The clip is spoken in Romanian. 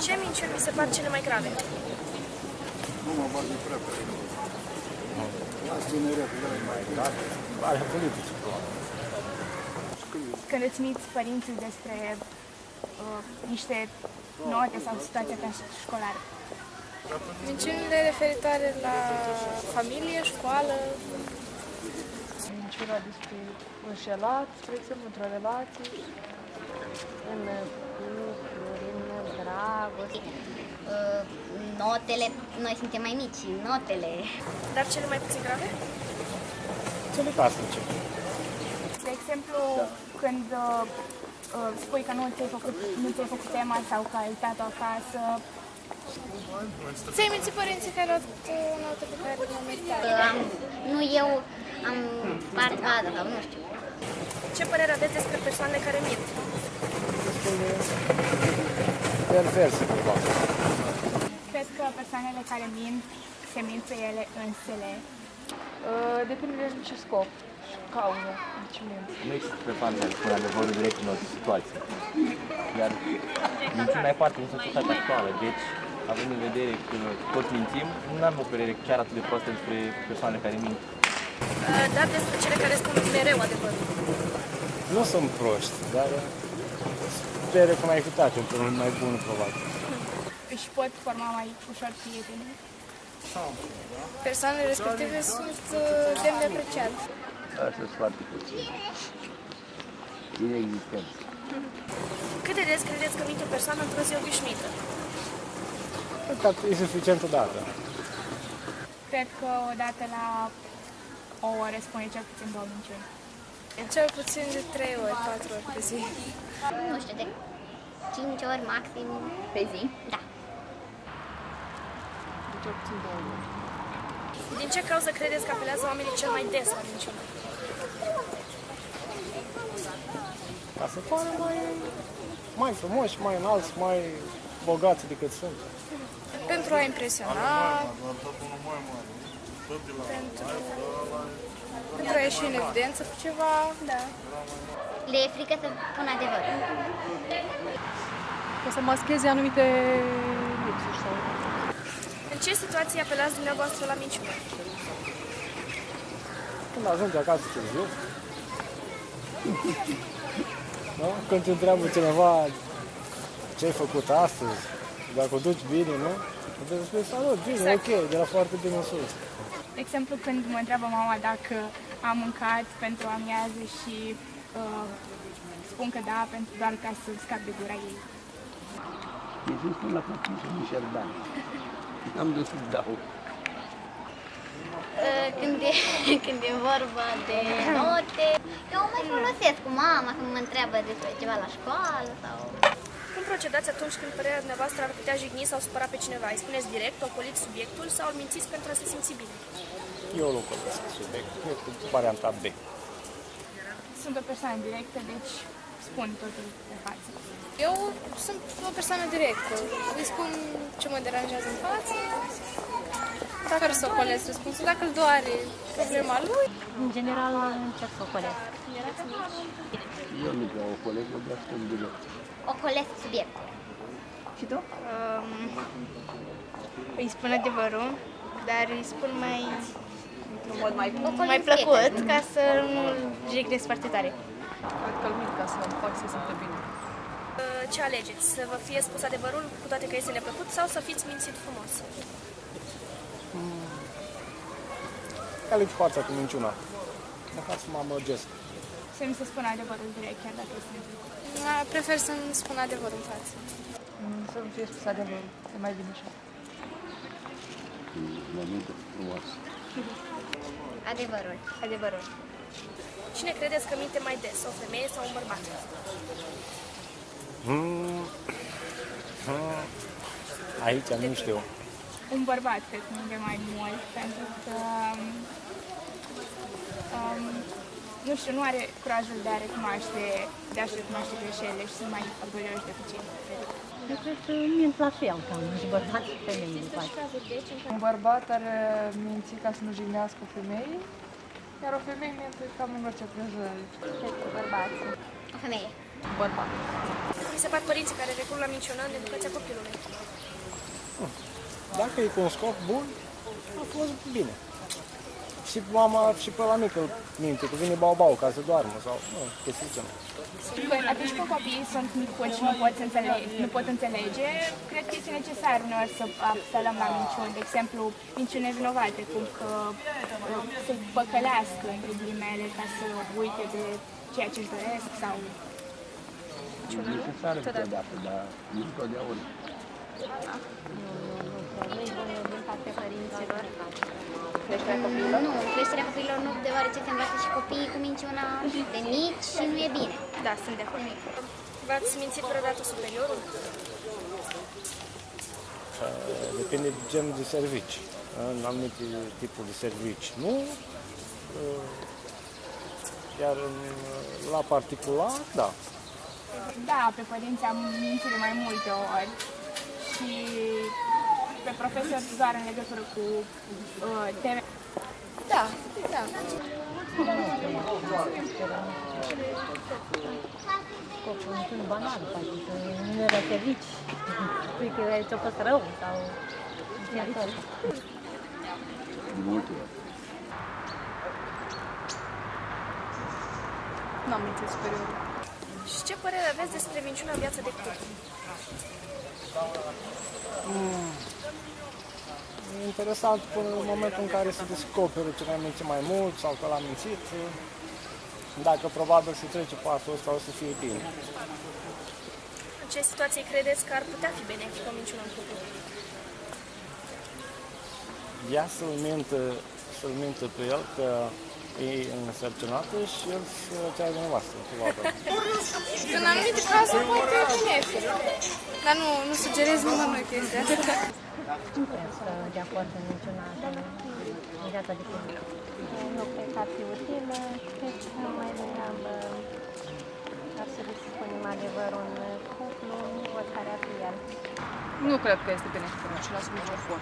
Ce minciuni vi se par cele mai grave? Nu mă bag de prea pe Alea politice. Când îți miți părinții despre niște note sau situația ta școlară. Minciunile referitoare la familie, școală. Minciuna despre înșelat, spre exemplu, într-o relație. În lucruri, în dragoste. Notele, noi suntem mai mici, notele. Dar cele mai puțin grave? Cele casnice. De exemplu, când spui că nu ți-ai făcut tema sau că ai uitat-o acasă. Ți-ai mințit părinții care au dat o notă pe care nu meritat? Nu eu, am partea sau nu știu. Ce părere aveți despre persoanele care mint? Perverse, probabil. Cred că persoanele care mint se mint pe ele însele. Depinde de ce scop și cauză, de ce mint. Nu există persoane care spun adevărul direct în orice situație. Iar minciuna e parte din societatea actuală, deci, având în vedere că toți mințim, nu am o părere chiar atât de prostă despre persoanele care mint. Dar despre cele care spun mereu adevărul. Nu sunt proști, dar sper că mai evitate într-un mult mai bun, probabil. Își pot forma mai ușor prieteni. Persoanele respective sunt demn de apreciat. Asta sunt foarte puțin. Inexistent. Cât de des credeți că minte o persoană într-o zi obișnuită? Cred că e suficient odată. Cred că odată la o oră spune cel puțin 2 minciuni. Cel puțin de 3 ori, 4 ori pe zi. Nu știu, de 5 ori maxim pe zi. Da. De cel puțin 2 ori. Din ce cauză credeți că apelează oamenii cel mai des la minciună? Ca să pară mai frumoși, mai înalți, mai bogați decât sunt. Pentru a impresiona, pentru a ieși în evidență cu ceva, da. Le e frică să spun adevărul. Ca să mascheze anumite lipsuri sau... În ce situații apelați dumneavoastră la minciună? Când ajungi acasă târziu, da? Când te întreabă cineva ce ai făcut astăzi, dacă o duci bine, nu? Trebuie să spui salut, bine, exact. Ok, de la foarte bine în sus. De exemplu, când mă întreabă mama dacă am mâncat pentru amiază și spun că da, doar ca să scap de gura ei. Ieșim până la copii și nici erdan. N-am dus să dau. Când e vorba de note, eu mai folosesc cu mama când mă întreabă despre ceva la școală sau... Cum procedați atunci când părerea dumneavoastră ar putea jigni sau supăra pe cineva? Îi spuneți direct, ocoliți subiectul sau îl mințiți pentru a se simți bine? Eu nu cunosc subiectul, cred că varianta B. Sunt o persoană directă, deci spun totul pe față. Eu sunt o persoană directă. Îi spun ce mă deranjează în față, dacă ar să ocolesc răspunsul, dacă îl doare problema lui. În general încerc să ocolesc. Eu nu vreau o colegă, dar spun direct. Ocolesc subiectul. Și tu? Îi spun adevărul, dar îi spun În mod mai... mai plăcut ca să nu-l jignesc foarte tare. Cred că-l mint ca să fac să se simtă bine. Ce alegeți? Să vă fie spus adevărul cu toate că este neplăcut sau să fiți mințit frumos? Care-i partea cu minciuna? Măcar să mă amărgesc. Să mi se spună adevărul direct, chiar dacă este neplăcut. Prefer să-mi spun adevărul în față. Să-mi fie spus adevărul. E mai bine așa. Momente frumoase. Adevărul. Adevărul. Cine credeți că minte mai des, o femeie sau un bărbat? Aici nu știu. Un bărbat cred că minte mai mult, pentru că nu știu, nu are curajul de a-și recunoaște greșelile și să mai orgolioși de puțin. Eu cred că mint la fel, ca și bărbați și femei. Un bărbat are minți ca să nu jignească femeii, iar o femeie minte cam în orice prejurări. Cred că bărbații. O femeie. Bărbat. Mi se par părinții care recurg la minciună în educația copilului? Dacă e cu un scop bun, a fost bine. Și mama și pe la mică minte, că vine bau ca să doarmă sau chestii ce. Atunci când copiii sunt micuți și nu pot înțelege, cred că este necesar uneori să apelăm la minciuni. De exemplu, minciuni nevinovate, cum că să păcălească, între ghilimele, ca să uite de ceea ce își doresc sau... E necesară câteodată, dar nu întotdeauna. Nu e bună din partea părinților. Creșterea copiilor? Nu, creșterea copiilor nu, deoarece se învață și copiii cu minciuna de mici și nu e bine. Da, sunt de acord. V-ați mințit vreodată superiorul? Depinde de genul de servici. În anumite tipuri de servici nu. Iar la particular, da. Da, pe părinți am mințit de mai multe ori și pe profesor doar în legătură cu teme. Da. Scopul banal, poate să nu era servici. Spui că ți-a fost rău sau ce acolo. De multe ori. N-am mințit superior. Și ce părere aveți despre minciuna în viața de cuplu? E interesant până în momentul în care se descoperă cine a mințit mai mult sau că l-a mințit. Dacă probabil se trece pasul ăsta, o să fie bine. În ce situație credeți că ar putea fi benefic o minciună în cuplu? Ea să-l mintă pe el că e însărcinată și el să ceară de nevastă, probabil. În anumite cazuri poate fi benefic. Dar nu sugerez nimănui chestia asta. Nu cred că de acord în niciodată în viața de copil. Nu cred că ar fi utilă, cred că mai degrabă ar trebui să spunem adevărul în cuplu, oricare ar fi el. Nu cred că este benefic în același mijlofon.